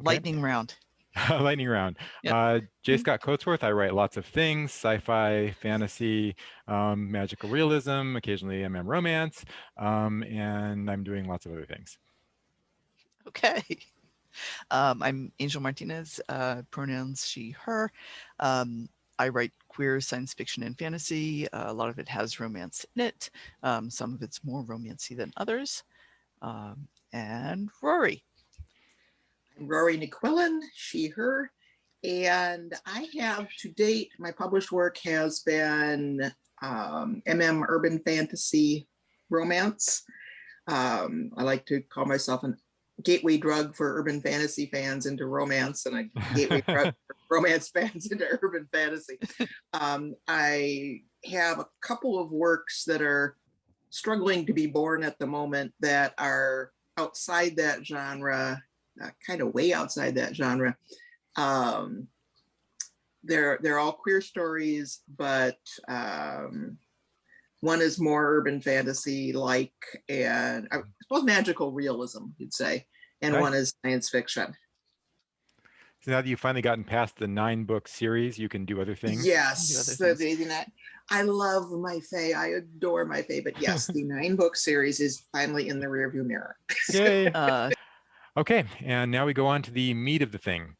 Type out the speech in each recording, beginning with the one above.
Lightning round. Lightning round. Yep. J. Scott Coatsworth. I write lots of things: sci-fi, fantasy, magical realism, occasionally MM romance, and I'm doing lots of other things. Okay. I'm Angel Martinez, pronouns she, her. I write queer science fiction and fantasy. A lot of it has romance in it. Some of it's more romancy than others. And Rory. I'm Rory Coileain, she, her. And I have to date, my published work has been urban fantasy romance. I like to call myself a gateway drug for urban fantasy fans into romance, and a gateway drug for romance fans into urban fantasy. I have a couple of works that are struggling to be born at the moment that are outside that genre, kind of way outside that genre. They're all queer stories, but one is more urban fantasy like, and I suppose magical realism, you'd say, and Nice. one is science fiction. So now that you've finally gotten past the 9-book series, you can do other things. Yes, I love my Fae. I adore my Fae, but yes, the 9-book series is finally in the rearview mirror. Yay. Okay, and now we go on to the meat of the thing.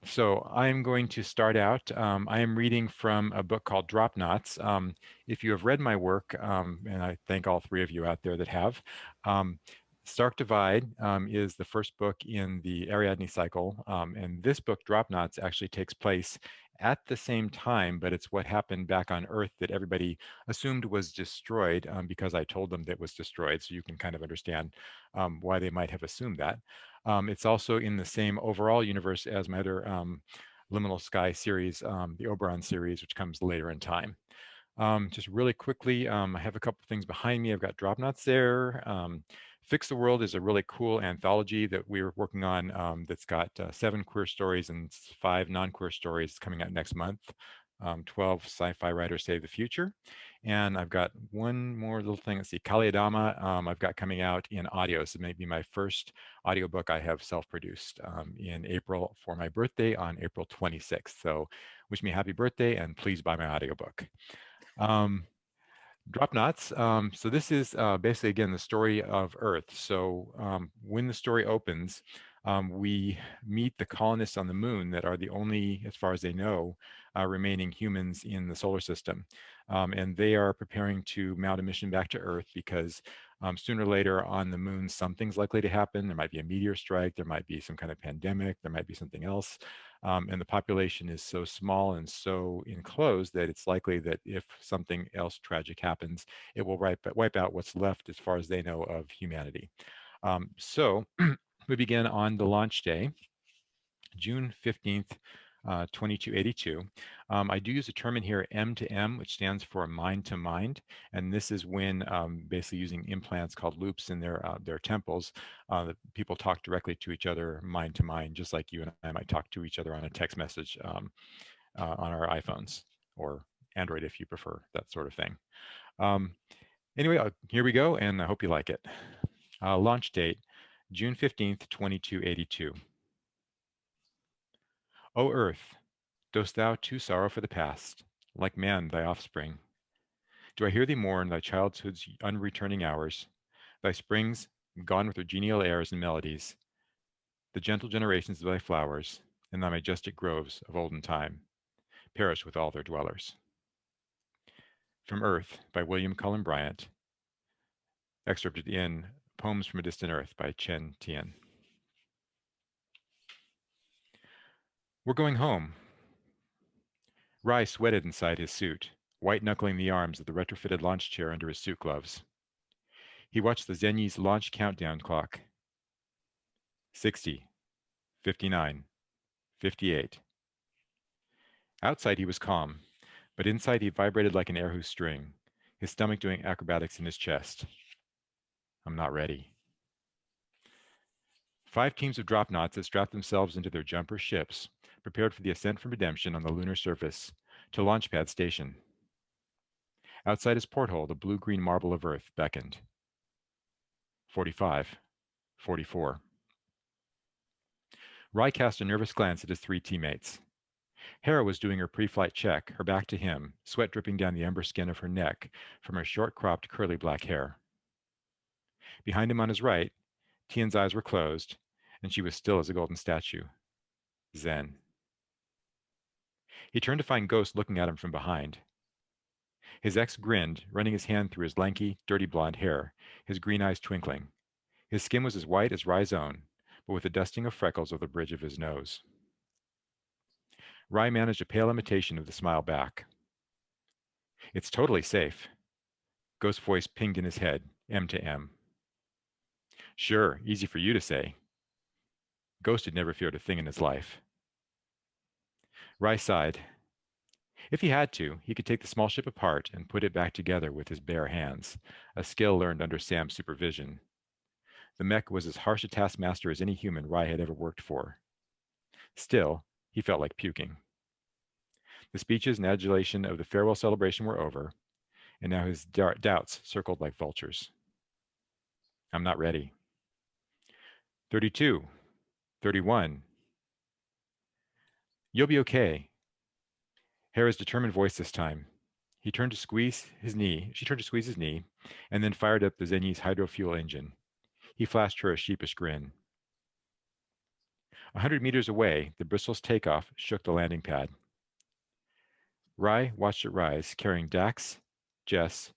So I'm going to start out. I am reading from a book called Drop Knots. If you have read my work, and I thank all 3 of you out there that have, Stark Divide is the first book in the Ariadne cycle, and this book, Drop Knots, actually takes place at the same time, but it's what happened back on Earth that everybody assumed was destroyed because I told them that it was destroyed, so you can kind of understand why they might have assumed that. It's also in the same overall universe as my other Liminal Sky series, the Oberon series, which comes later in time. Just really quickly, I have a couple things behind me. I've got Drop Knots there. Fix the World is a really cool anthology that we're working on that's got 7 queer stories and 5 non-queer stories coming out next month. 12 sci-fi writers save the future. And I've got one more little thing. Let's see, Kaliadama, I've got coming out in audio. So maybe my first audiobook I have self-produced in April for my birthday on April 26th. So wish me a happy birthday and please buy my audiobook. Drop Knots. So this is basically, again, the story of Earth. So when the story opens, we meet the colonists on the moon that are the only, as far as they know, remaining humans in the solar system. And they are preparing to mount a mission back to Earth because sooner or later on the moon, something's likely to happen. There might be a meteor strike. There might be some kind of pandemic. There might be something else. And the population is so small and so enclosed that it's likely that if something else tragic happens, it will wipe out what's left as far as they know of humanity. So we begin on the launch day, June 15th, 2282. I do use a term in here, M to M, which stands for mind to mind. And this is when basically using implants called loops in their temples, the people talk directly to each other mind to mind, just like you and I might talk to each other on a text message on our iPhones or Android if you prefer, that sort of thing. Anyway, here we go, and I hope you like it. Launch date, June 15th, 2282. O Earth, dost thou too sorrow for the past, like man thy offspring? Do I hear thee mourn thy childhood's unreturning hours, thy springs gone with their genial airs and melodies, the gentle generations of thy flowers, and thy majestic groves of olden time, perish with all their dwellers. From Earth by William Cullen Bryant, excerpted in Poems from a Distant Earth by Chen Tian. We're going home. Rye sweated inside his suit, white-knuckling the arms of the retrofitted launch chair under his suit gloves. He watched the Zenyi's launch countdown clock. 60, 59, 58. Outside he was calm, but inside he vibrated like an air whose string, his stomach doing acrobatics in his chest. I'm not ready. 5 teams of drop knots had strapped themselves into their jumper ships, prepared for the ascent from redemption on the lunar surface, to Launchpad Station. Outside his porthole, the blue-green marble of Earth beckoned. 45, 44. Rye cast a nervous glance at his three teammates. Hera was doing her pre-flight check, her back to him, sweat dripping down the umber skin of her neck from her short-cropped, curly black hair. Behind him on his right, Tian's eyes were closed, and she was still as a golden statue. Zen. He turned to find Ghost looking at him from behind. His ex grinned, running his hand through his lanky, dirty blonde hair, his green eyes twinkling. His skin was as white as Rye's own, but with a dusting of freckles over the bridge of his nose. Rye managed a pale imitation of the smile back. It's totally safe. Ghost's voice pinged in his head, M to M. Sure, easy for you to say. Ghost had never feared a thing in his life. Rye sighed. If he had to, he could take the small ship apart and put it back together with his bare hands, a skill learned under Sam's supervision. The mech was as harsh a taskmaster as any human Rye had ever worked for. Still, he felt like puking. The speeches and adulation of the farewell celebration were over, and now his doubts circled like vultures. I'm not ready. 32, 31. You'll be okay. Hera's determined voice this time. She turned to squeeze his knee, and then fired up the Zenyi's hydrofuel engine. He flashed her a sheepish grin. 100 meters away, the Bristol's takeoff shook the landing pad. Rye watched it rise, carrying Dax, Jess,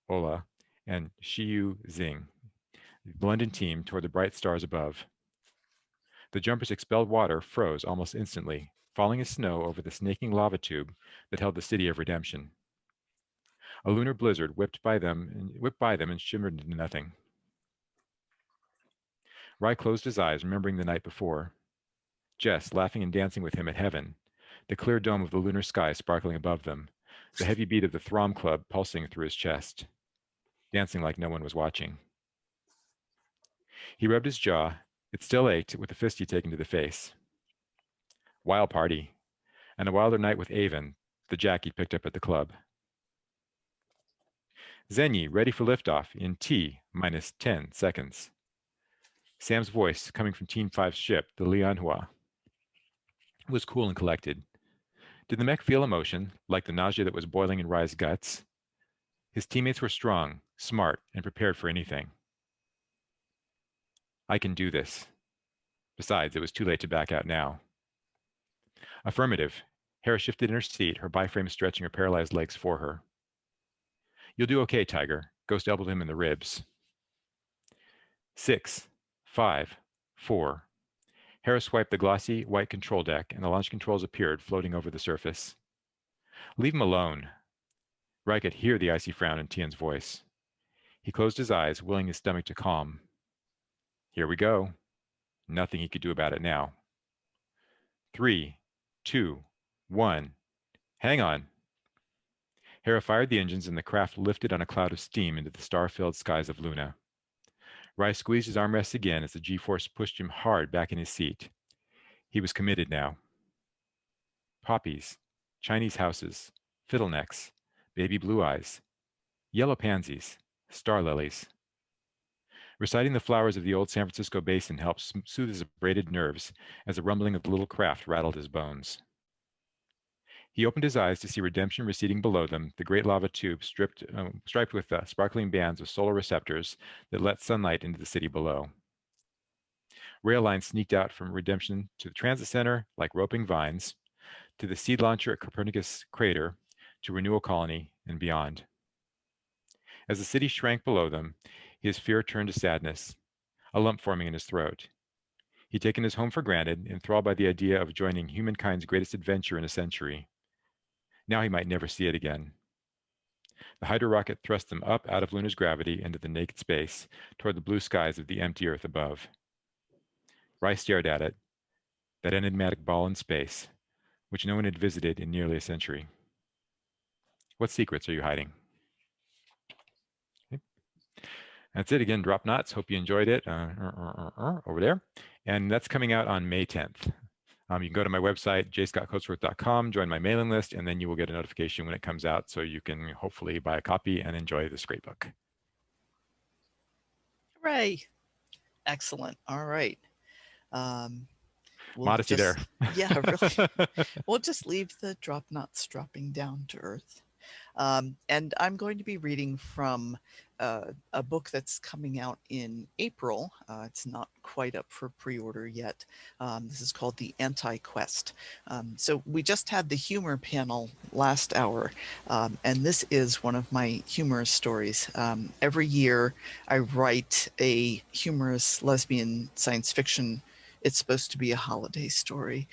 Ola, and Shiyu Xing, the London team, toward the bright stars above. The jumpers' expelled water froze almost instantly, falling as snow over the snaking lava tube that held the city of Redemption. A lunar blizzard whipped by them and shimmered into nothing. Rye closed his eyes, remembering the night before. Jess laughing and dancing with him at heaven, the clear dome of the lunar sky sparkling above them, the heavy beat of the Throm Club pulsing through his chest, dancing like no one was watching. He rubbed his jaw. It still ached with the fist he'd taken to the face. Wild party, and a wilder night with Avon, the jack he'd picked up at the club. Zenyi, ready for liftoff in T minus 10 seconds. Sam's voice, coming from Team 5's ship, the Lianhua, was cool and collected. Did the mech feel emotion, like the nausea that was boiling in Rye's guts? His teammates were strong, smart, and prepared for anything. I can do this. Besides, it was too late to back out now. Affirmative. Hera shifted in her seat, her biframe stretching her paralyzed legs for her. You'll do okay, Tiger. Ghost elbowed him in the ribs. 6, 5, 4. Hera swiped the glossy, white control deck, and the launch controls appeared, floating over the surface. Leave him alone. Rye could hear the icy frown in Tian's voice. He closed his eyes, willing his stomach to calm. Here we go. Nothing he could do about it now. 3, 2, 1. Hang on. Hera fired the engines, and the craft lifted on a cloud of steam into the star-filled skies of Luna. Rye squeezed his armrests again as the G-force pushed him hard back in his seat. He was committed now. Poppies, Chinese houses, fiddlenecks, baby blue eyes, yellow pansies, star lilies. Reciting the flowers of the old San Francisco basin helped soothe his abraded nerves as the rumbling of the little craft rattled his bones. He opened his eyes to see Redemption receding below them, the great lava tube striped with sparkling bands of solar receptors that let sunlight into the city below. Rail lines sneaked out from Redemption to the transit center like roping vines, to the seed launcher at Copernicus Crater, to Renewal Colony, and beyond. As the city shrank below them, his fear turned to sadness, a lump forming in his throat. He'd taken his home for granted, enthralled by the idea of joining humankind's greatest adventure in a century. Now he might never see it again. The Hydra rocket thrust them up out of Luna's gravity into the naked space, toward the blue skies of the empty Earth above. Rye stared at it, that enigmatic ball in space, which no one had visited in nearly a century. What secrets are you hiding? Okay. That's it again, Drop Knots. Hope you enjoyed it over there. And that's coming out on May 10th. You can go to my website, jscottcoatsworth.com, join my mailing list, and then you will get a notification when it comes out, so you can hopefully buy a copy and enjoy this great book. Hooray. Excellent. All right. We'll Modesty there. just, yeah, really. We'll just leave the drop knots dropping down to earth. And I'm going to be reading from a book that's coming out in April. It's not quite up for pre-order yet. This is called The Anti-Quest. So we just had the humor panel last hour, and this is one of my humorous stories. Every year I write a humorous lesbian science fiction. It's supposed to be a holiday story.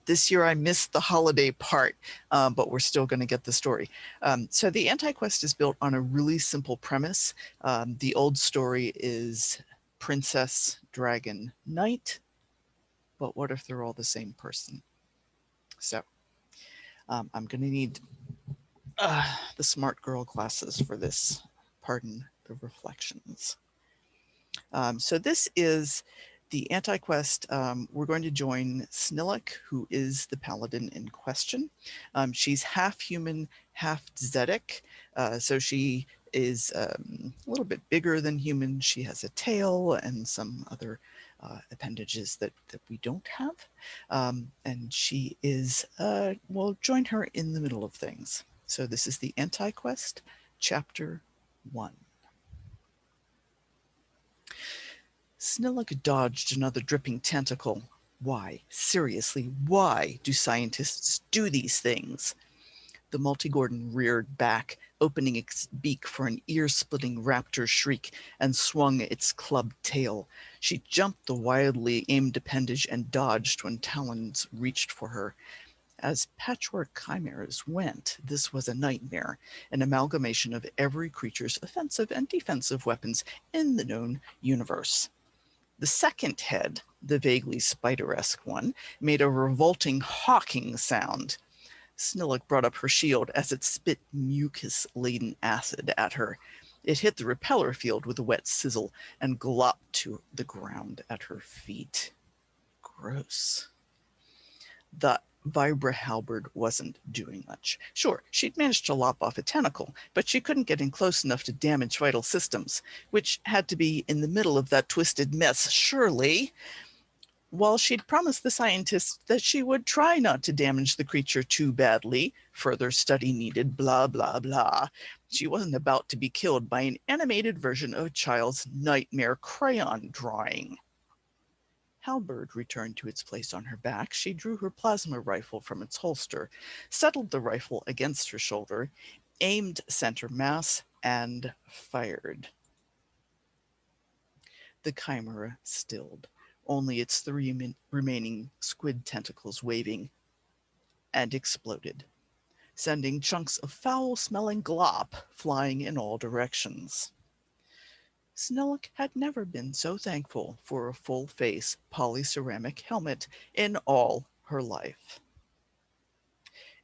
This year I missed the holiday part, but we're still going to get the story. So the Anti-Quest is built on a really simple premise. The old story is princess, dragon, knight, but what if they're all the same person? So I'm going to need the smart girl glasses for this. Pardon the reflections. So this is the Anti-Quest. We're going to join Snillick, who is the paladin in question. She's half human, half Zedic. So she is a little bit bigger than human. She has a tail and some other appendages that we don't have. And she is, we'll join her in the middle of things. So this is the Anti-Quest, Chapter 1. Snillick dodged another dripping tentacle. Why, seriously, why do scientists do these things? The Multigordon reared back, opening its beak for an ear-splitting raptor shriek, and swung its clubbed tail. She jumped the wildly aimed appendage and dodged when talons reached for her. As patchwork chimeras went, this was a nightmare, an amalgamation of every creature's offensive and defensive weapons in the known universe. The second head, the vaguely spider-esque one, made a revolting hawking sound. Snillick brought up her shield as it spit mucus-laden acid at her. It hit the repeller field with a wet sizzle and glopped to the ground at her feet. Gross. The Vibra halberd wasn't doing much. Sure, she'd managed to lop off a tentacle, but she couldn't get in close enough to damage vital systems, which had to be in the middle of that twisted mess, surely. While she'd promised the scientists that she would try not to damage the creature too badly, further study needed, blah, blah, blah, she wasn't about to be killed by an animated version of a child's nightmare crayon drawing. Halberd returned to its place on her back. She drew her plasma rifle from its holster, settled the rifle against her shoulder, aimed center mass, and fired. The chimera stilled, only its three remaining squid tentacles waving, and exploded, sending chunks of foul-smelling glop flying in all directions. Snillick had never been so thankful for a full-face polyceramic helmet in all her life.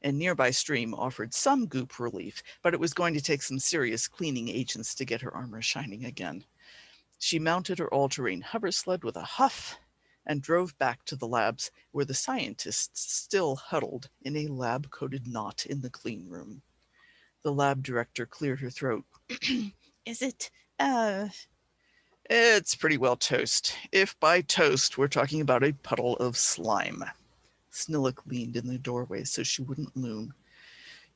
A nearby stream offered some goop relief, but it was going to take some serious cleaning agents to get her armor shining again. She mounted her all-terrain hover sled with a huff and drove back to the labs where the scientists still huddled in a lab-coated knot in the clean room. The lab director cleared her throat. Is it, It's pretty well toast. If by toast we're talking about a puddle of slime. Snillick leaned in the doorway so she wouldn't loom.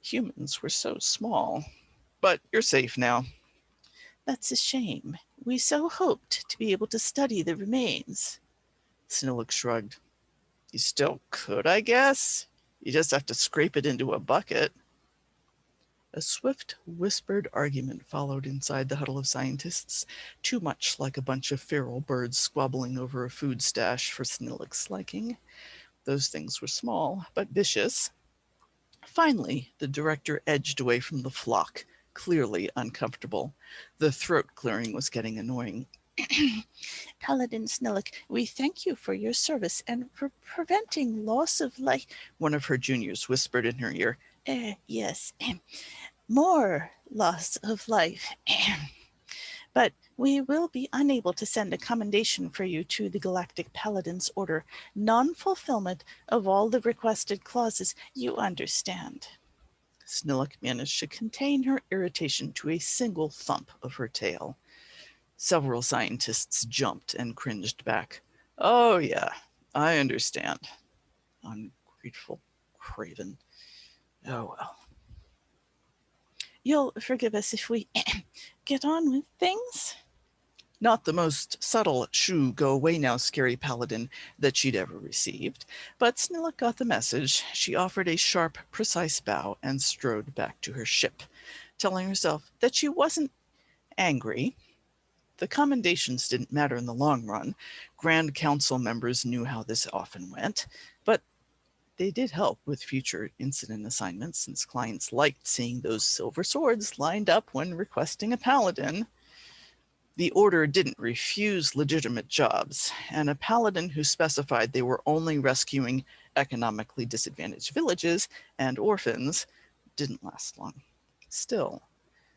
Humans were so small. But you're safe now. That's a shame. We so hoped to be able to study the remains. Snillick shrugged. You still could, I guess. You just have to scrape it into a bucket. A swift, whispered argument followed inside the huddle of scientists, too much like a bunch of feral birds squabbling over a food stash for Snillick's liking. Those things were small, but vicious. Finally, the director edged away from the flock, clearly uncomfortable. The throat clearing was getting annoying. Paladin Snillick, we thank you for your service and for preventing loss of life, one of her juniors whispered in her ear. Yes, more loss of life. But we will be unable to send a commendation for you to the Galactic Paladins Order. Non-fulfillment of all the requested clauses, you understand. Snillick managed to contain her irritation to a single thump of her tail. Several scientists jumped and cringed back. Oh, yeah, I understand. Ungrateful craven. Oh well. You'll forgive us if we get on with things? Not the most subtle shoo go away now scary paladin that she'd ever received, but Snillock got the message. She offered a sharp, precise bow and strode back to her ship, telling herself that she wasn't angry. The commendations didn't matter in the long run. Grand Council members knew how this often went, but they did help with future incident assignments since clients liked seeing those silver swords lined up when requesting a paladin. The order didn't refuse legitimate jobs, and a paladin who specified they were only rescuing economically disadvantaged villages and orphans didn't last long. Still,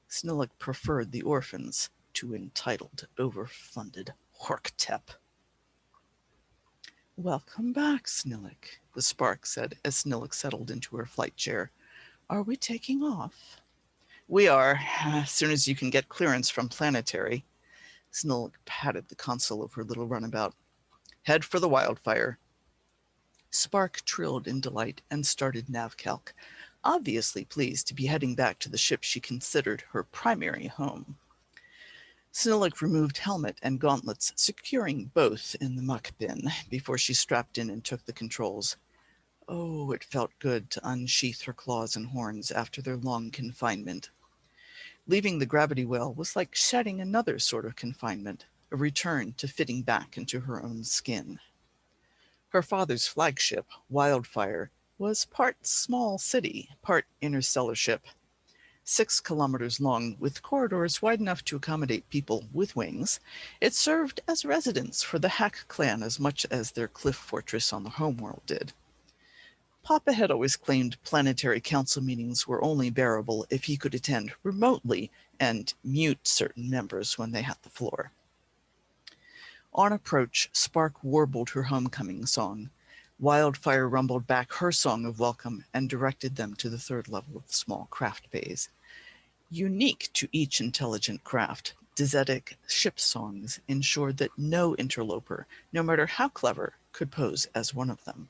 Snillock preferred the orphans to entitled, overfunded Horktep. Welcome back, Snillock, the Spark said as Snillock settled into her flight chair. Are we taking off? We are, as soon as you can get clearance from Planetary. Snillock patted the console of her little runabout. Head for the wildfire. Spark trilled in delight and started navcalc, obviously pleased to be heading back to the ship she considered her primary home. Snillock removed helmet and gauntlets, securing both in the muck bin before she strapped in and took the controls. Oh, it felt good to unsheath her claws and horns after their long confinement. Leaving the gravity well was like shedding another sort of confinement, a return to fitting back into her own skin. Her father's flagship, Wildfire, was part small city, part interstellar ship. 6 kilometers long, with corridors wide enough to accommodate people with wings, it served as residence for the Hack clan as much as their cliff fortress on the homeworld did. Papa had always claimed planetary council meetings were only bearable if he could attend remotely and mute certain members when they had the floor. On approach, Spark warbled her homecoming song. Wildfire rumbled back her song of welcome and directed them to the 3rd level of the small craft bays. Unique to each intelligent craft, Dizetic ship songs ensured that no interloper, no matter how clever, could pose as one of them.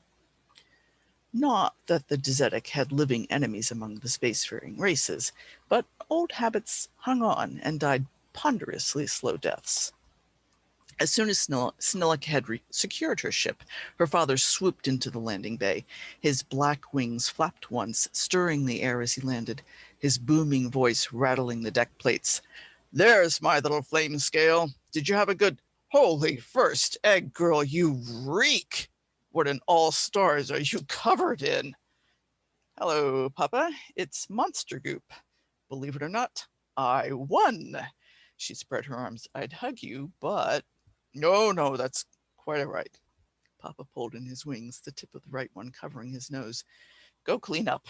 Not that the Dizetic had living enemies among the spacefaring races, but old habits hung on and died ponderously slow deaths. As soon as Snillock had secured her ship, her father swooped into the landing bay. His black wings flapped once, stirring the air as he landed, his booming voice rattling the deck plates. There's my little flame scale. Did you have a good... Holy first egg girl, you reek! What in all stars are you covered in? Hello, Papa. It's Monster Goop. Believe it or not, I won. She spread her arms. I'd hug you, but... No, that's quite all right. Papa pulled in his wings, the tip of the right one covering his nose. Go clean up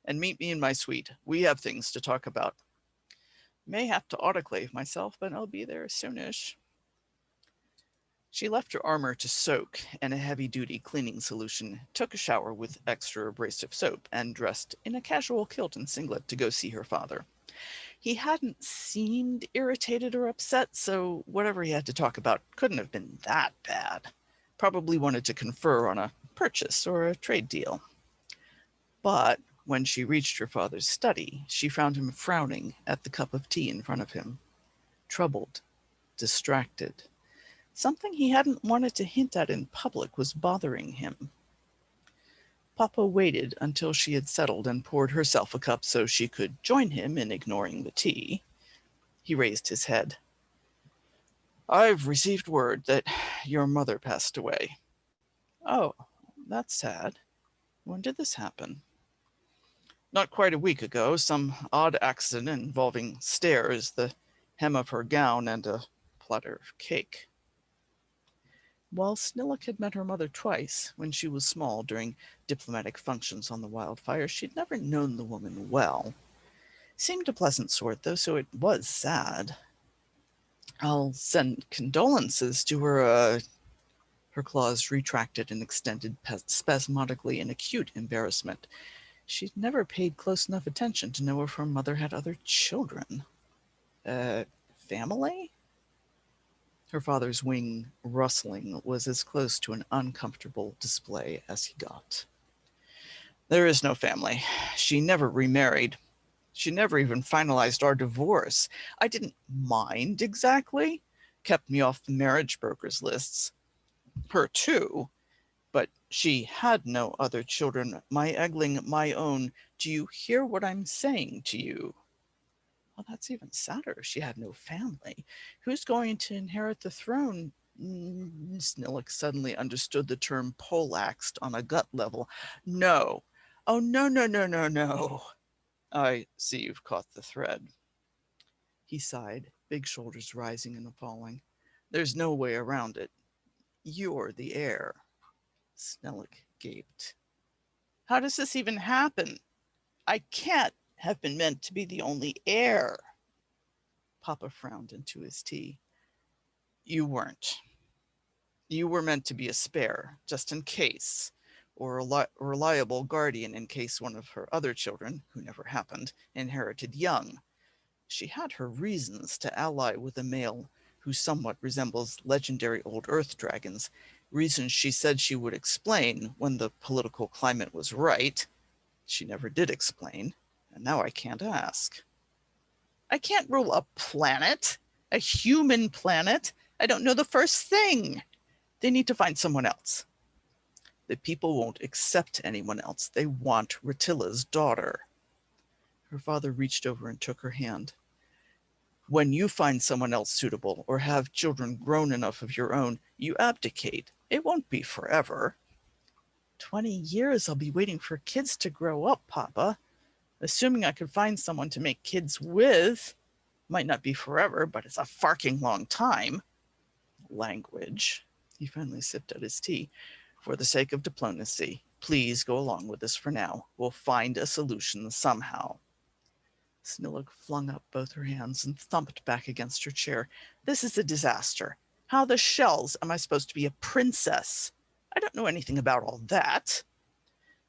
and meet me in my suite. We have things to talk about. May have to autoclave myself, but I'll be there soonish. She left her armor to soak in a heavy-duty cleaning solution, took a shower with extra abrasive soap, and dressed in a casual kilt and singlet to go see her father. He hadn't seemed irritated or upset, so whatever he had to talk about couldn't have been that bad. Probably wanted to confer on a purchase or a trade deal. But when she reached her father's study, she found him frowning at the cup of tea in front of him. Troubled, distracted. Something he hadn't wanted to hint at in public was bothering him. Papa waited until she had settled and poured herself a cup so she could join him in ignoring the tea. He raised his head. I've received word that your mother passed away. Oh, that's sad. When did this happen? Not quite a week ago, some odd accident involving stairs, the hem of her gown, and a platter of cake. While Snillock had met her mother twice, when she was small during diplomatic functions on the Wildfire, she'd never known the woman well. Seemed a pleasant sort, though, so it was sad. I'll send condolences to her, Her claws retracted and extended spasmodically in acute embarrassment. She'd never paid close enough attention to know if her mother had other children. Family? Her father's wing rustling was as close to an uncomfortable display as he got. There is no family. She never remarried. She never even finalized our divorce. I didn't mind exactly. Kept me off the marriage brokers' lists. Her too. But she had no other children. My eggling, my own. Do you hear what I'm saying to you? Well, that's even sadder. She had no family. Who's going to inherit the throne? Snillock suddenly understood the term poleaxed on a gut level. No. Oh, no, no, no, no, no. I see you've caught the thread. He sighed, big shoulders rising and falling. There's no way around it. You're the heir. Snellick gaped. How does this even happen? I can't have been meant to be the only heir. Papa frowned into his tea. You weren't. You were meant to be a spare, just in case, or a reliable guardian in case one of her other children, who never happened, inherited young. She had her reasons to ally with a male who somewhat resembles legendary old earth dragons, reasons she said she would explain when the political climate was right. She never did explain, and now I can't ask. I can't rule a planet, a human planet. I don't know the first thing. They need to find someone else. The people won't accept anyone else. They want Ratilla's daughter. Her father reached over and took her hand. When you find someone else suitable or have children grown enough of your own, you abdicate. It won't be forever. 20 years I'll be waiting for kids to grow up, Papa. Assuming I could find someone to make kids with. Might not be forever, but it's a farking long time. Language. He finally sipped at his tea. For the sake of diplomacy, please go along with this for now. We'll find a solution somehow. Snillock flung up both her hands and thumped back against her chair. This is a disaster. How the shells am I supposed to be a princess? I don't know anything about all that.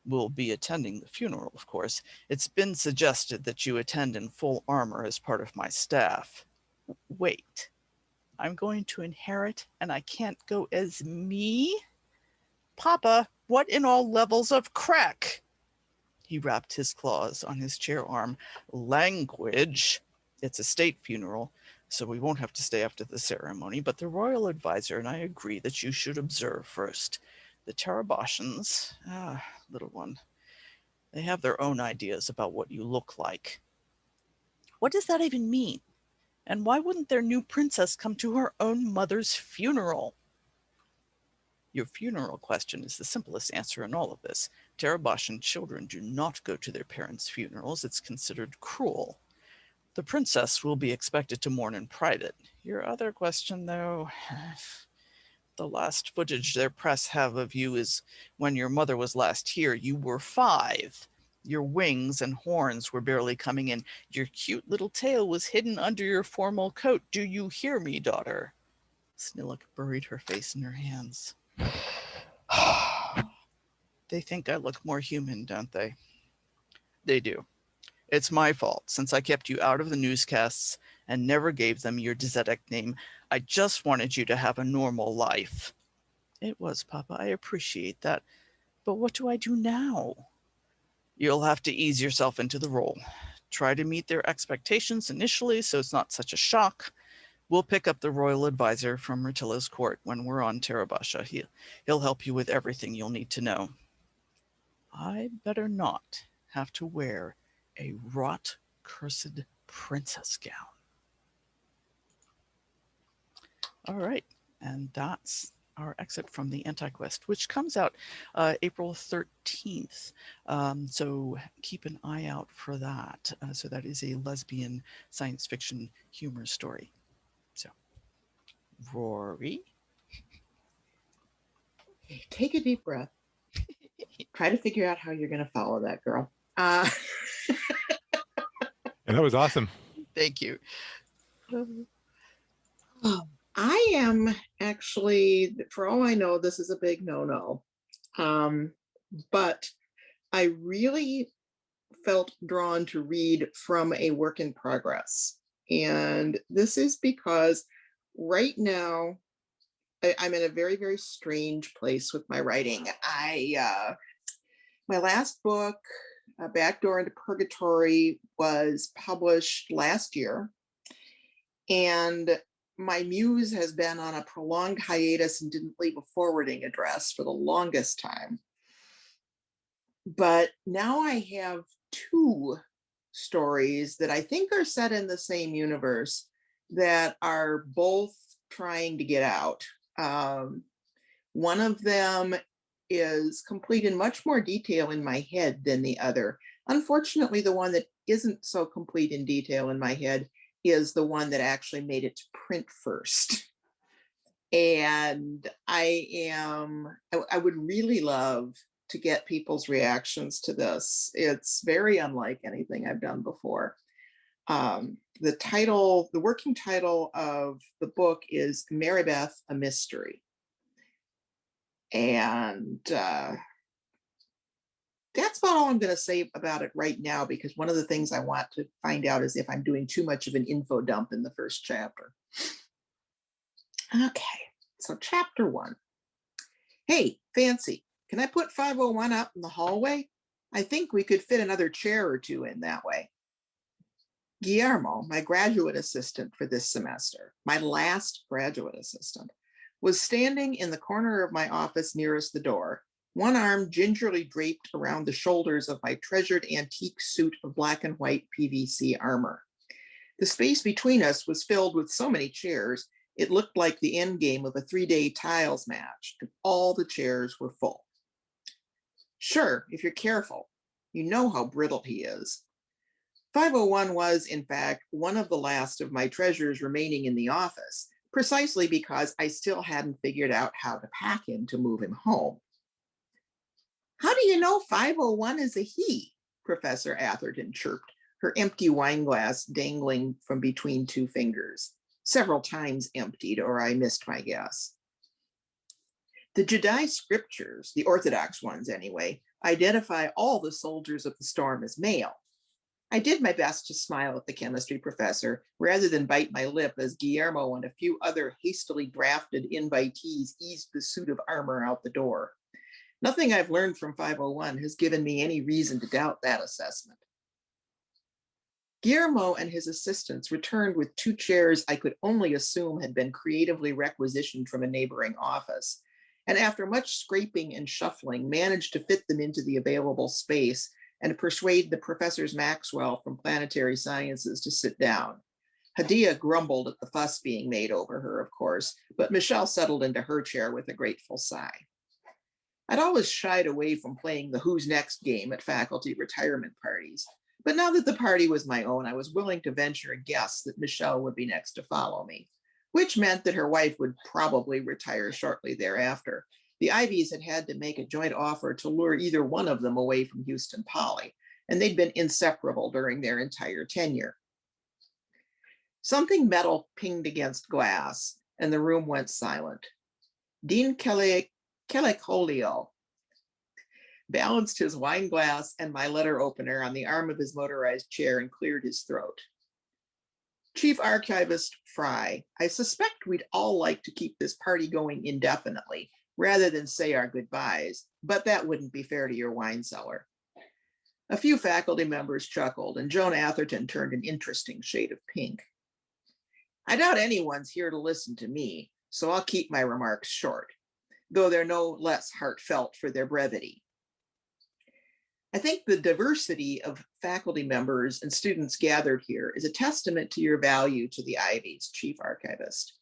We'll be attending the funeral, of course. It's been suggested that you attend in full armor as part of my staff. Wait, I'm going to inherit and I can't go as me? Papa, what in all levels of crack? He rapped his claws on his chair arm. Language. It's a state funeral, so we won't have to stay after the ceremony, but the royal advisor and I agree that you should observe first. The Tarabashans, little one, they have their own ideas about what you look like. What does that even mean? And why wouldn't their new princess come to her own mother's funeral? Your funeral question is the simplest answer in all of this. Tarabashan children do not go to their parents' funerals. It's considered cruel. The princess will be expected to mourn in private. Your other question, though, the last footage their press have of you is when your mother was last here. You were 5. Your wings and horns were barely coming in. Your cute little tail was hidden under your formal coat. Do you hear me, daughter? Snillock buried her face in her hands. They think I look more human, don't they? They do. It's my fault, since I kept you out of the newscasts and never gave them your Dzetek name. I just wanted you to have a normal life. It was, Papa. I appreciate that. But what do I do now? You'll have to ease yourself into the role. Try to meet their expectations initially so it's not such a shock. We'll pick up the royal advisor from Ratilla's court when we're on Tarabasha. He'll help you with everything you'll need to know. I better not have to wear a rot cursed princess gown. All right, and that's our exit from the Anti-Quest, which comes out April 13th. So keep an eye out for that. So that is a lesbian science fiction humor story. So, Rory? Take a deep breath. Try to figure out how you're going to follow that, girl. And that was awesome. Thank you. I am actually, for all I know, this is a big no-no. But I really felt drawn to read from a work in progress. And this is because Right now, I'm in a very, very strange place with my writing. My last book, Backdoor into Purgatory, was published last year. And my muse has been on a prolonged hiatus and didn't leave a forwarding address for the longest time. But now I have two stories that I think are set in the same universe that are both trying to get out. One of them is complete in much more detail in my head than the other. Unfortunately, the one that isn't so complete in detail in my head is the one that actually made it to print first. And I would really love to get people's reactions to this. It's very unlike anything I've done before. The working title of the book is Marybeth, a Mystery. And that's about all I'm going to say about it right now, because one of the things I want to find out is if I'm doing too much of an info dump in the first chapter. Okay, so chapter 1. Hey, Fancy, can I put 501 out in the hallway? I think we could fit another chair or two in that way. Guillermo, my graduate assistant for this semester, my last graduate assistant, was standing in the corner of my office nearest the door, one arm gingerly draped around the shoulders of my treasured antique suit of black and white PVC armor. The space between us was filled with so many chairs, it looked like the end game of a 3-day tiles match, and all the chairs were full. Sure, if you're careful, you know how brittle he is. 501 was, in fact, one of the last of my treasures remaining in the office, precisely because I still hadn't figured out how to pack him to move him home. How do you know 501 is a he? Professor Atherton chirped, her empty wine glass dangling from between two fingers. Several times emptied, or I missed my guess. The Jedi scriptures, the Orthodox ones anyway, identify all the soldiers of the storm as male. I did my best to smile at the chemistry professor rather than bite my lip as Guillermo and a few other hastily drafted invitees eased the suit of armor out the door. Nothing I've learned from 501 has given me any reason to doubt that assessment. Guillermo and his assistants returned with 2 chairs I could only assume had been creatively requisitioned from a neighboring office, and after much scraping and shuffling, managed to fit them into the available space and persuade the professors Maxwell from Planetary Sciences to sit down. Hadia grumbled at the fuss being made over her, of course, but Michelle settled into her chair with a grateful sigh. I'd always shied away from playing the who's next game at faculty retirement parties, but now that the party was my own, I was willing to venture a guess that Michelle would be next to follow me, which meant that her wife would probably retire shortly thereafter. The Ivies had to make a joint offer to lure either one of them away from Houston Poly, and they'd been inseparable during their entire tenure. Something metal pinged against glass, and the room went silent. Dean Coileain balanced his wine glass and my letter opener on the arm of his motorized chair and cleared his throat. Chief Archivist Fry, I suspect we'd all like to keep this party going indefinitely, rather than say our goodbyes, but that wouldn't be fair to your wine cellar. A few faculty members chuckled, and Joan Atherton turned an interesting shade of pink. I doubt anyone's here to listen to me, so I'll keep my remarks short, though they're no less heartfelt for their brevity. I think the diversity of faculty members and students gathered here is a testament to your value to the Ivies, Chief Archivist.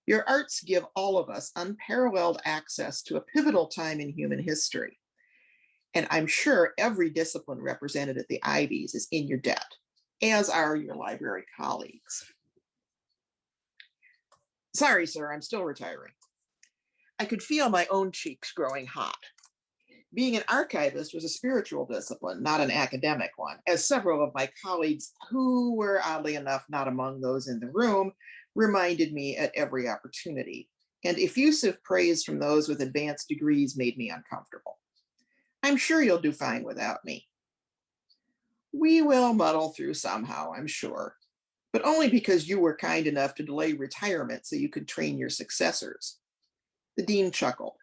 Your arts give all of us unparalleled access to a pivotal time in human history. And I'm sure every discipline represented at the Ivies is in your debt, as are your library colleagues. Sorry, sir, I'm still retiring. I could feel my own cheeks growing hot. Being an archivist was a spiritual discipline, not an academic one, as several of my colleagues, who were oddly enough not among those in the room, reminded me at every opportunity, and effusive praise from those with advanced degrees made me uncomfortable. I'm sure you'll do fine without me. We will muddle through somehow, I'm sure. but only because you were kind enough to delay retirement so you could train your successors. The dean chuckled.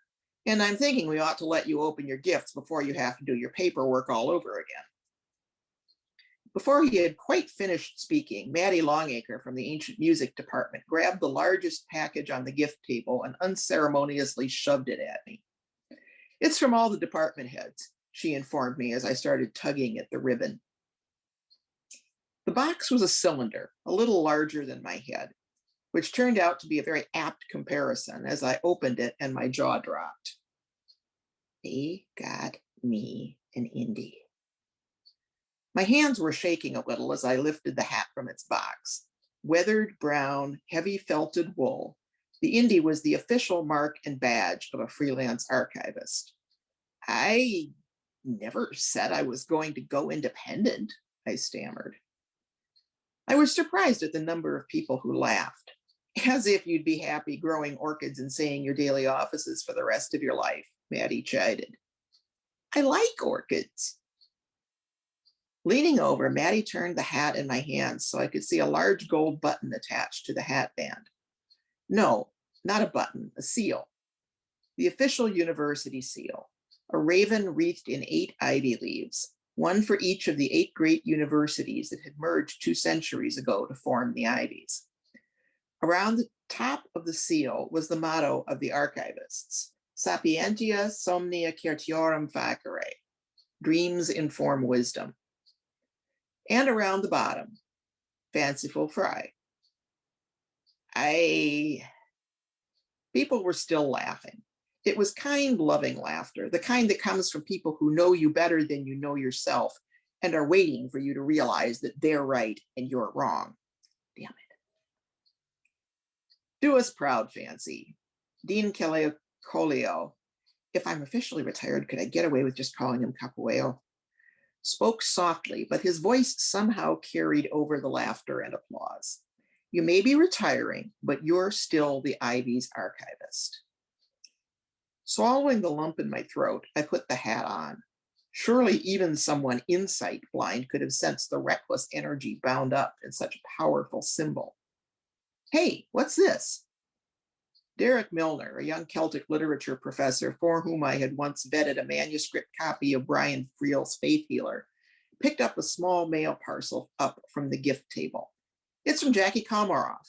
And I'm thinking we ought to let you open your gifts before you have to do your paperwork all over again. Before he had quite finished speaking, Maddie Longacre from the Ancient Music Department grabbed the largest package on the gift table and unceremoniously shoved it at me. It's from all the department heads, she informed me as I started tugging at the ribbon. The box was a cylinder, a little larger than my head, which turned out to be a very apt comparison as I opened it and my jaw dropped. They got me an indie. My hands were shaking a little as I lifted the hat from its box. Weathered brown, heavy felted wool, the indie was the official mark and badge of a freelance archivist. I never said I was going to go independent, I stammered. I was surprised at the number of people who laughed, as if you'd be happy growing orchids and saying your daily offices for the rest of your life, Maddie chided. I like orchids. Leaning over, Maddie turned the hat in my hands so I could see a large gold button attached to the hat band. No, not a button, a seal. The official university seal, a raven wreathed in 8 ivy leaves, one for each of the 8 great universities that had merged 2 centuries ago to form the Ivies. Around the top of the seal was the motto of the archivists, Sapientia somnia certiorum facere, dreams inform wisdom. And around the bottom, fanciful fry. People were still laughing. It was kind, loving laughter, the kind that comes from people who know you better than you know yourself and are waiting for you to realize that they're right and you're wrong. Damn it. Do us proud, Fancy. Dean Coileain, if I'm officially retired, could I get away with just calling him Capoeo? Spoke softly, but his voice somehow carried over the laughter and applause. You may be retiring, but you're still the Ivy's archivist. Swallowing the lump in my throat, I put the hat on. Surely even someone insight blind could have sensed the reckless energy bound up in such a powerful symbol. Hey, what's this? Derek Milner, a young Celtic literature professor for whom I had once vetted a manuscript copy of Brian Friel's Faith Healer, picked up a small mail parcel up from the gift table. It's from Jackie Komaroff.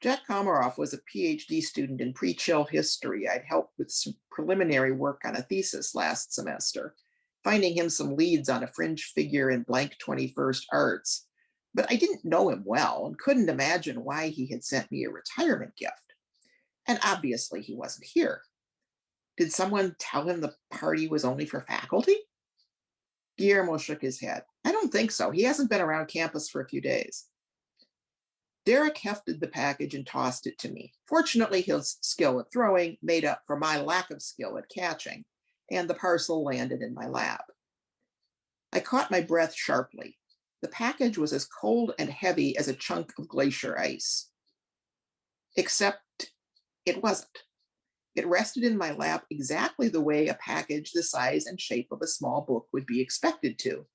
Jack Komaroff was a PhD student in pre-chill history. I'd helped with some preliminary work on a thesis last semester, finding him some leads on a fringe figure in blank 21st arts. But I didn't know him well and couldn't imagine why he had sent me a retirement gift. And obviously he wasn't here. Did someone tell him the party was only for faculty? Guillermo shook his head. I don't think so. He hasn't been around campus for a few days. Derek hefted the package and tossed it to me. Fortunately, his skill at throwing made up for my lack of skill at catching, and the parcel landed in my lap. I caught my breath sharply. The package was as cold and heavy as a chunk of glacier ice. Except it wasn't. It rested in my lap exactly the way a package the size and shape of a small book would be expected to.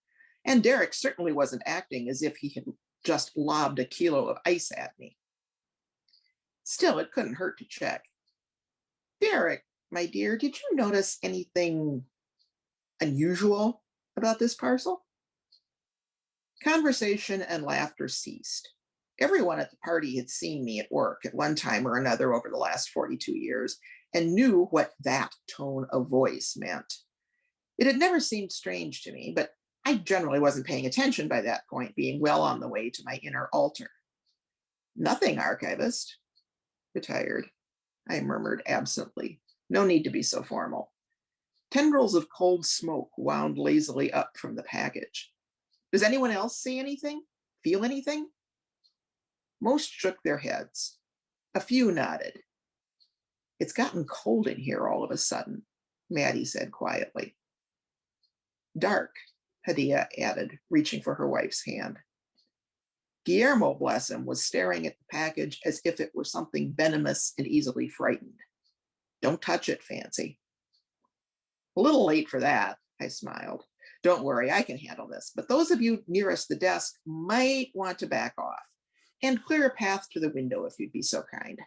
And Derek certainly wasn't acting as if he had just lobbed a kilo of ice at me. Still, it couldn't hurt to check. Derek, my dear, did you notice anything unusual about this parcel? Conversation and laughter ceased. Everyone at the party had seen me at work at one time or another over the last 42 years and knew what that tone of voice meant. It had never seemed strange to me, but I generally wasn't paying attention by that point, being well on the way to my inner altar. Nothing, archivist. Retired, I murmured absently. No need to be so formal. Tendrils of cold smoke wound lazily up from the package. Does anyone else see anything? Feel anything? Most shook their heads. A few nodded. It's gotten cold in here all of a sudden, Maddie said quietly. Dark, Hadia added, reaching for her wife's hand. Guillermo, bless him, was staring at the package as if it were something venomous and easily frightened. Don't touch it, Fancy. A little late for that, I smiled. Don't worry, I can handle this. But those of you nearest the desk might want to back off and clear a path to the window if you'd be so kind.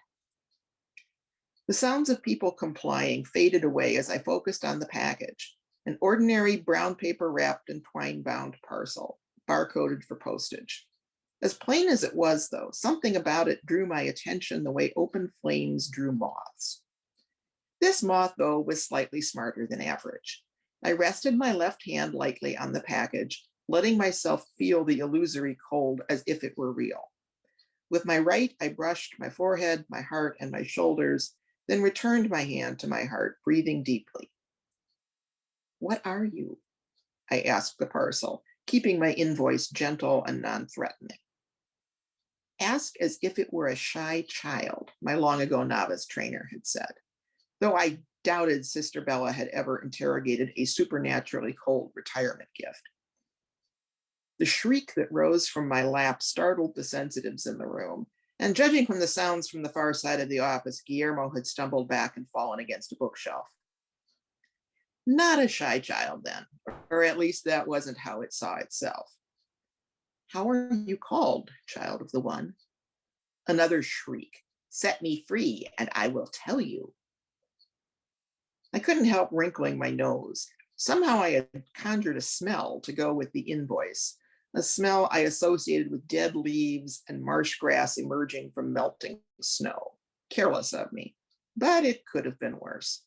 The sounds of people complying faded away as I focused on the package, an ordinary brown paper wrapped and twine bound parcel, barcoded for postage. As plain as it was, though, something about it drew my attention the way open flames drew moths. This moth, though, was slightly smarter than average. I rested my left hand lightly on the package, letting myself feel the illusory cold as if it were real. With my right, I brushed my forehead, my heart, and my shoulders, then returned my hand to my heart, breathing deeply. What are you? I asked the parcel, keeping my invoice gentle and non-threatening. Ask as if it were a shy child, my long ago novice trainer had said, though I doubted Sister Bella had ever interrogated a supernaturally cold retirement gift. The shriek that rose from my lap startled the sensitives in the room, and judging from the sounds from the far side of the office, Guillermo had stumbled back and fallen against a bookshelf. Not a shy child then, or at least that wasn't how it saw itself. How are you called, child of the one? Another shriek. Set me free, and I will tell you. I couldn't help wrinkling my nose. Somehow I had conjured a smell to go with the invoice, a smell I associated with dead leaves and marsh grass emerging from melting snow. Careless of me, but it could have been worse.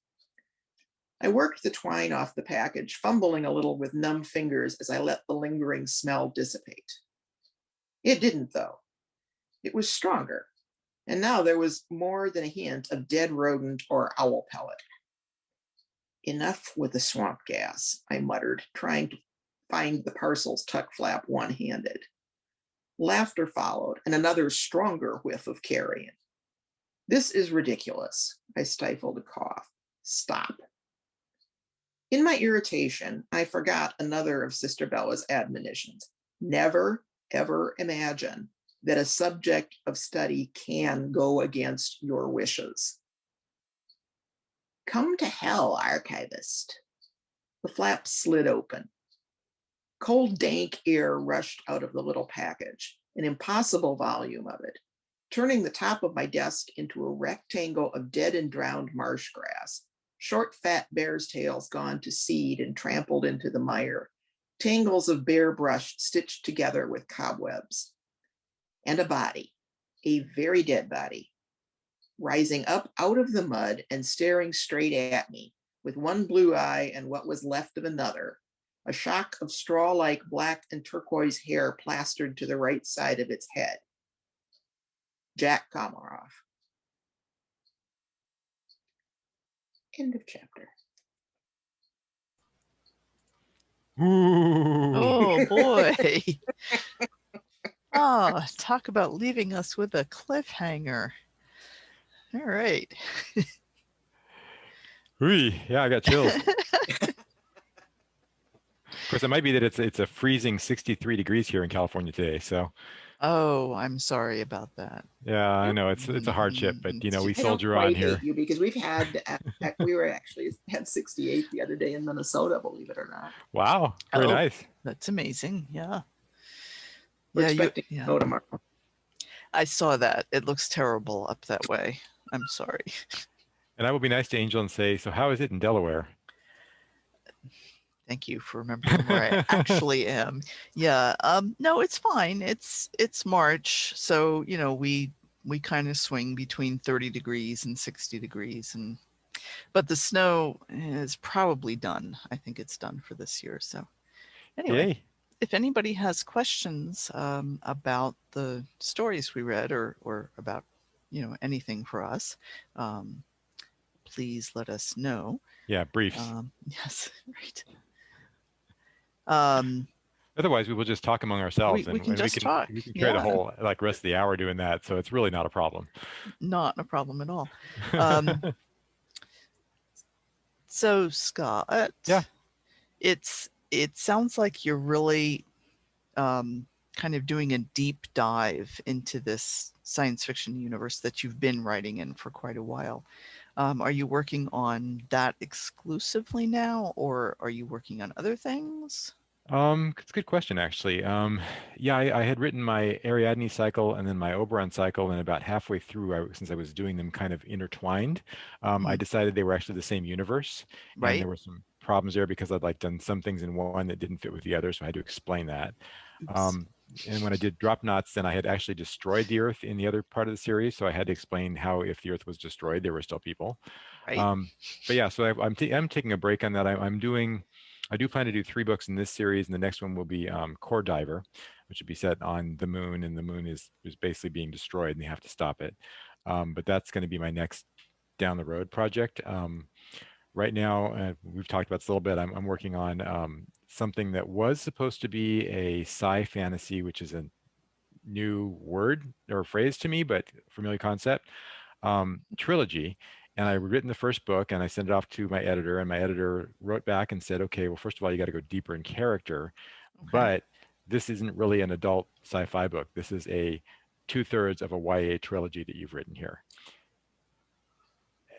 I worked the twine off the package, fumbling a little with numb fingers as I let the lingering smell dissipate. It didn't, though. It was stronger, and now there was more than a hint of dead rodent or owl pellet. Enough with the swamp gas, I muttered, trying to find the parcel's tuck flap one-handed. Laughter followed, and another stronger whiff of carrion. This is ridiculous. I stifled a cough. Stop. In my irritation, I forgot another of Sister Bella's admonitions. Never, ever imagine that a subject of study can go against your wishes. Come to hell, archivist. The flap slid open. Cold, dank air rushed out of the little package, an impossible volume of it, turning the top of my desk into a rectangle of dead and drowned marsh grass, short, fat bear's tails gone to seed and trampled into the mire, tangles of bare brush stitched together with cobwebs. And a body, a very dead body, rising up out of the mud and staring straight at me, with one blue eye and what was left of another, a shock of straw-like black and turquoise hair plastered to the right side of its head. Jack Komarov. End of chapter. Ooh. Oh boy. Oh, talk about leaving us with a cliffhanger. All right. Ooh, yeah, I got chills. Of course, it might be that it's a freezing 63 degrees here in California today. So, Oh, I'm sorry about that. yeah, I know it's a hardship, but you know we I don't soldier on quite here. hate you because we've had, we were actually had 68 the other day in Minnesota, believe it or not. Wow, very Oh, nice. That's amazing. Yeah. We're Yeah, expecting to go tomorrow. I saw that. It looks terrible up that way. I'm sorry. And I will be nice to Angel and say, so how is it in Delaware? Thank you for remembering where I actually am. Yeah. No, it's fine. It's March, so you know we kind of swing between 30 degrees and 60 degrees, but the snow is probably done. I think it's done for this year. So anyway, Yay. if anybody has questions about the stories we read or about anything for us, please let us know. Yeah, briefs. Yes, right. Otherwise, we will just talk among ourselves, we can just talk. We can carry the Yeah. whole rest of the hour doing that. So it's really not a problem. Not a problem at all. So Scott, Yeah. It sounds like you're really kind of doing a deep dive into this science fiction universe that you've been writing in for quite a while. Are you working on that exclusively now, or are you working on other things? It's a good question, actually. Yeah, I had written my Ariadne cycle and then my Oberon cycle, and about halfway through, since I was doing them kind of intertwined, I Mhm. decided they were actually the same universe, and Right? there were some problems there because I'd like done some things in one that didn't fit with the other, so I had to explain that. Oops. Um, and when I did Drop Knots, then I had actually destroyed the Earth in the other part of the series, so I had to explain how if the Earth was destroyed, there were still people. Right? Um, but yeah, so I'm taking a break on that. I'm doing. I do plan to do 3 books in this series, and the next one will be Core Diver, which would be set on the moon, and the moon is basically being destroyed, and they have to stop it. But that's going to be my next down the road project. Right now, we've talked about this a little bit. I'm working on something that was supposed to be a sci fantasy, which is a new word or phrase to me, but familiar concept, trilogy. And I written the first book and I sent it off to my editor, and my editor wrote back and said, okay, well, first of all, you got to go deeper in character, Okay. but this isn't really an adult sci-fi book. This is a 2/3 of a YA trilogy that you've written here.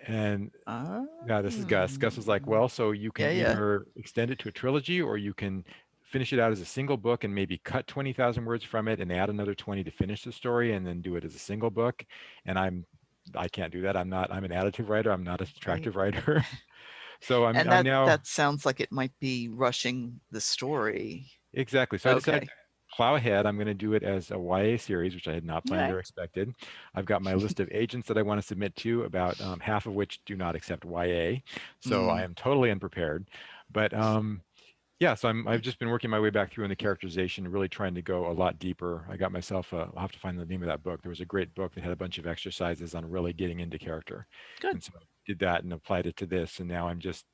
And Ah. yeah, this is Gus. Gus was like, well, so you can Yeah, yeah. either extend it to a trilogy or you can finish it out as a single book and maybe cut 20,000 words from it and add another 20 to finish the story and then do it as a single book. And I can't do that. I'm an additive writer. I'm not a Right. subtractive writer. So And I'm that now that sounds like it might be rushing the story. exactly. So I decided Okay. to plow ahead. I'm going to do it as a YA series, which I had not planned Okay. or expected. I've got my list of agents that I want to submit to, about half of which do not accept YA. So I Mm. am totally unprepared. But yeah, so I've just been working my way back through in the characterization, really trying to go a lot deeper. I got myself I'll have to find the name of that book. There was a great book that had a bunch of exercises on really getting into character. Good. And so I did that and applied it to this. And now I'm just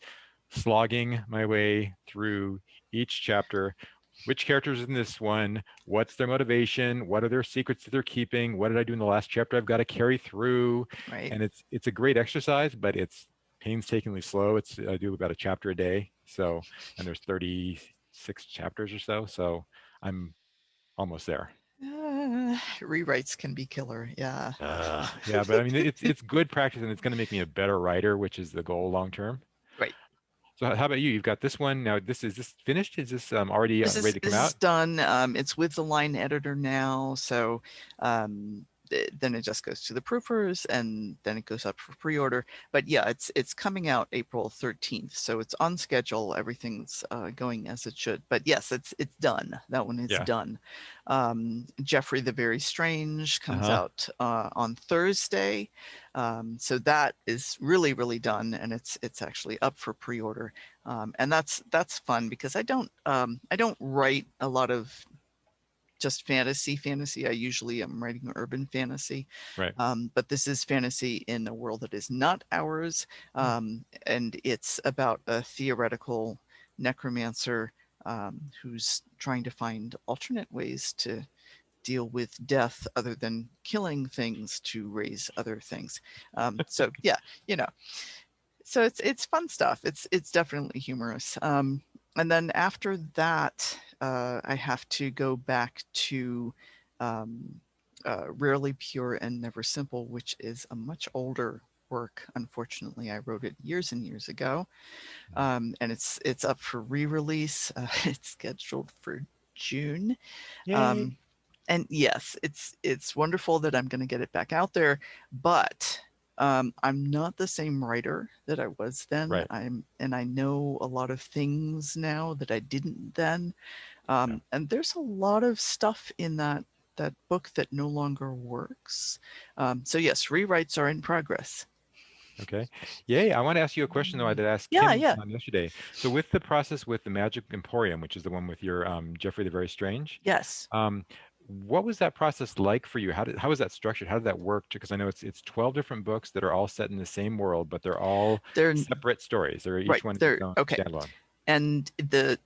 slogging my way through each chapter. Which characters in this one? What's their motivation? What are their secrets that they're keeping? What did I do in the last chapter I've got to carry through? Right. And it's a great exercise, but it's painstakingly slow. I do about a chapter a day. So, and there's 36 chapters or so. So I'm almost there. Rewrites can be killer. Yeah. Yeah, but I mean, it's good practice, and it's going to make me a better writer, which is the goal long term. Right. So how about you? You've got this one now. This finished? Is this already This ready is to come this is out? done. It's with the line editor now, so um, then it just goes to the proofers, and then it goes up for pre-order. But yeah, it's coming out April 13th, so it's on schedule. Everything's going as it should. But yes, it's done. That one is Yeah. done. Jeffrey the Very Strange comes Uh-huh. out on Thursday, so that is really done, and it's actually up for pre-order. And that's fun because I don't write a lot of just fantasy. I usually am writing urban fantasy, Right. but this is fantasy in a world that is not ours, Hmm. and it's about a theoretical necromancer who's trying to find alternate ways to deal with death other than killing things to raise other things. So yeah, you know, so it's fun stuff. It's definitely humorous. And then after that, I have to go back to um, Rarely Pure and Never Simple, which is a much older work. Unfortunately, I wrote it years and years ago, and it's up for re-release. It's scheduled for June. Yay. Um, and yes, it's wonderful that I'm going to get it back out there, but I'm not the same writer that I was then. Right. And I know a lot of things now that I didn't then. Yeah. And there's a lot of stuff in that book that no longer works. So yes, rewrites are in progress. Okay. Yay. I want to ask you a question though I did ask Yeah, Kim yeah, yesterday. So with the process with the Magic Emporium, which is the one with your Jeffrey the Very Strange, yes. um, what was that process like for you? How was that structured? How did that work? Because I know it's 12 different books that are all set in the same world, but they're all They're separate stories. They're right. each one its They're own okay. standalone. And the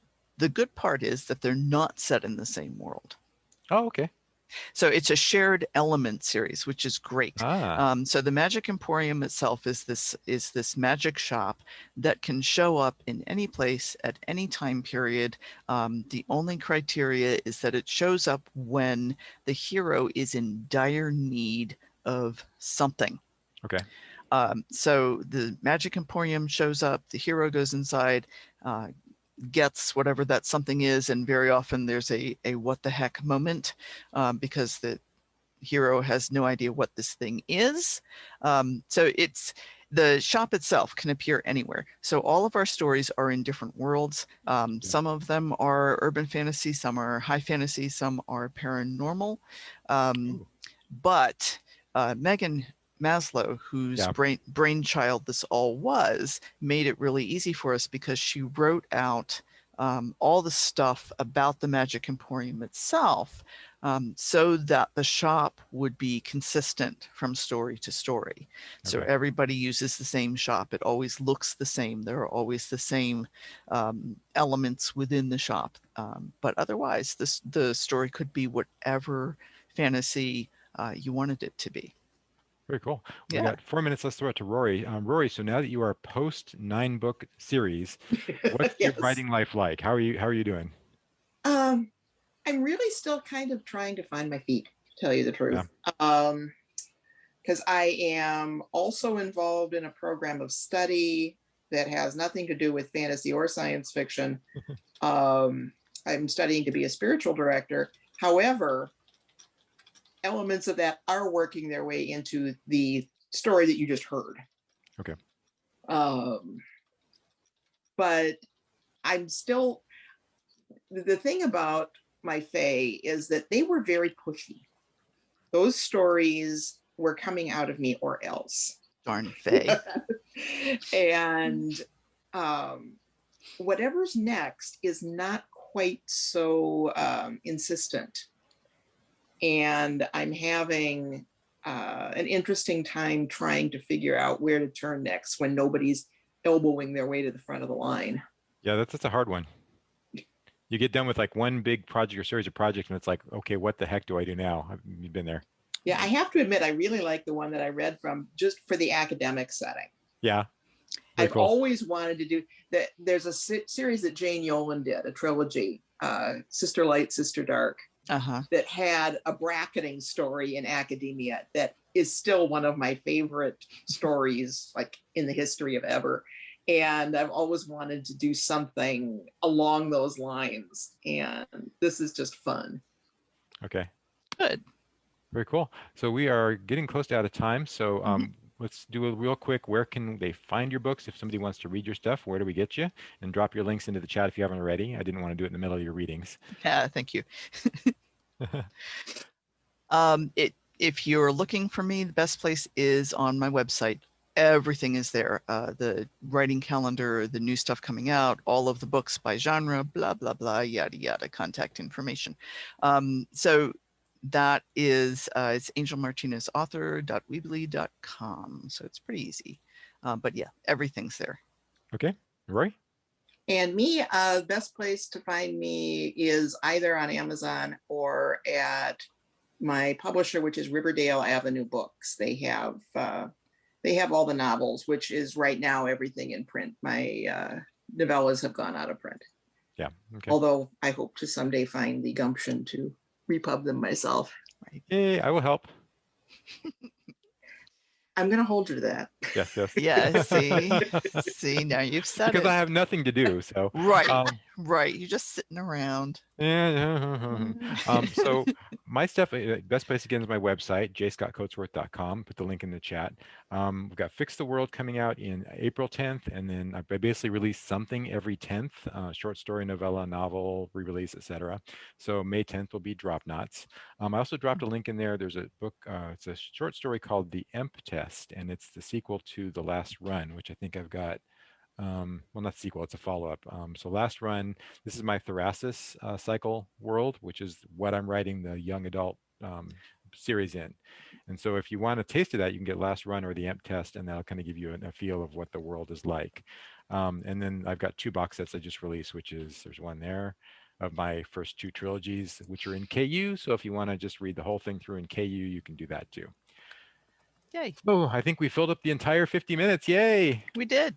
good part is that they're not set in the same world. Oh, okay. So it's a shared element series, which is great. Ah, So the Magic Emporium itself is this magic shop that can show up in any place at any time period. The only criteria is that it shows up when the hero is in dire need of something. okay. So the Magic Emporium shows up, the hero goes inside, uh, gets whatever that something is, and very often there's a what the heck moment, because the hero has no idea what this thing is. So it's the shop itself can appear anywhere. So all of our stories are in different worlds. Some of them are urban fantasy, some are high fantasy, some are paranormal. But Megan Maslow, whose brainchild this all was, made it really easy for us because she wrote out all the stuff about the Magic Emporium itself, so that the shop would be consistent from story to story. So everybody uses the same shop. It always looks the same. There are always the same elements within the shop. But otherwise, the story could be whatever fantasy you wanted it to be. Very cool. We got 4 minutes. Let's throw it to Rory. Rory, so now that you are post 9-book series, what's your writing life like? How are you doing? I'm really still kind of trying to find my feet, to tell you the truth. Because I am also involved in a program of study that has nothing to do with fantasy or science fiction. I'm studying to be a spiritual director. However, elements of that are working their way into the story that you just heard. Okay. But I'm still, the thing about my Fae is that they were very pushy. Those stories were coming out of me or else. Darn Fae. And whatever's next is not quite so insistent. And I'm having an interesting time trying to figure out where to turn next when nobody's elbowing their way to the front of the line. Yeah, that's a hard one. You get done with like one big project or series of projects, and it's like, okay, what the heck do I do now? You've been there. Yeah, I have to admit, I really like the one that I read from just for the academic setting. Yeah. I've always wanted to do that. There's a series that Jane Yolen did, a trilogy, Sister Light, Sister Dark, that had a bracketing story in academia that is still one of my favorite stories, like in the history of ever. And I've always wanted to do something along those lines. And this is just fun. Okay. Good. Very cool. So we are getting close to out of time. So let's do a real quick, where can they find your books? If somebody wants to read your stuff, where do we get you? And drop your links into the chat if you haven't already. I didn't want to do it in the middle of your readings. Yeah, thank you. If you're looking for me, the best place is on my website. Everything is there. The writing calendar, the new stuff coming out, all of the books by genre, blah, blah, blah, yada, yada, contact information. So that is, it's angelmartinezauthor.weebly.com. So it's pretty easy. But yeah, everything's there. Okay. Rory? And me, the best place to find me is either on Amazon or at my publisher, which is Riverdale Avenue Books. They have all the novels, which is right now everything in print. My novellas have gone out of print. Yeah. Okay. Although I hope to someday find the gumption to repub them myself. Right. Hey, I will help. I'm going to hold you to that. Yes, yes. Yeah, see, now you've said because it. I have nothing to do, so. Right, right. You're just sitting around. Yeah. So my stuff, best place again is my website, jscottcoatsworth.com. Put the link in the chat. We've got Fix the World coming out in April 10th, and then I basically release something every 10th, short story, novella, novel, re-release, etc. So May 10th will be Drop Knots. I also dropped a link in there. There's a book, it's a short story called The Emp Test, and it's the sequel to The Last Run, which I think I've got. Well, not sequel, it's a follow-up. So Last Run, this is my Therasis cycle world, which is what I'm writing the young adult series in. And so if you want a taste of that, you can get Last Run or the Emp Test, and that'll kind of give you a feel of what the world is like. And then I've got 2 box sets I just released, which is, there's one there of my first 2 trilogies, which are in KU. So if you want to just read the whole thing through in KU, you can do that too. Yay. So I think we filled up the entire 50 minutes. Yay. We did.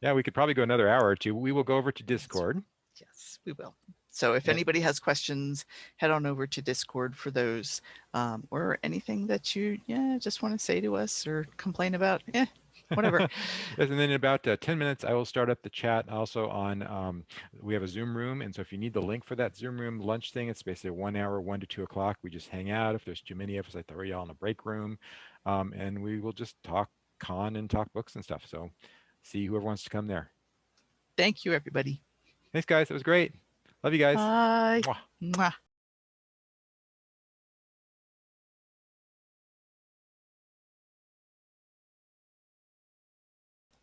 Yeah, we could probably go another hour or 2. We will go over to Discord. Yes, we will. So if anybody has questions, head on over to Discord for those, or anything that you just want to say to us or complain about. Whatever. Yes, and then in about 10 minutes, I will start up the chat also on, we have a Zoom room. And so if you need the link for that Zoom room lunch thing, it's basically 1 hour, 1 to 2 o'clock. We just hang out. If there's too many of us, I throw you all in a break room. And we will just talk con and talk books and stuff. So see whoever wants to come there. Thank you, everybody. Thanks, guys. It was great. Love you guys. Bye. Mwah. Mwah.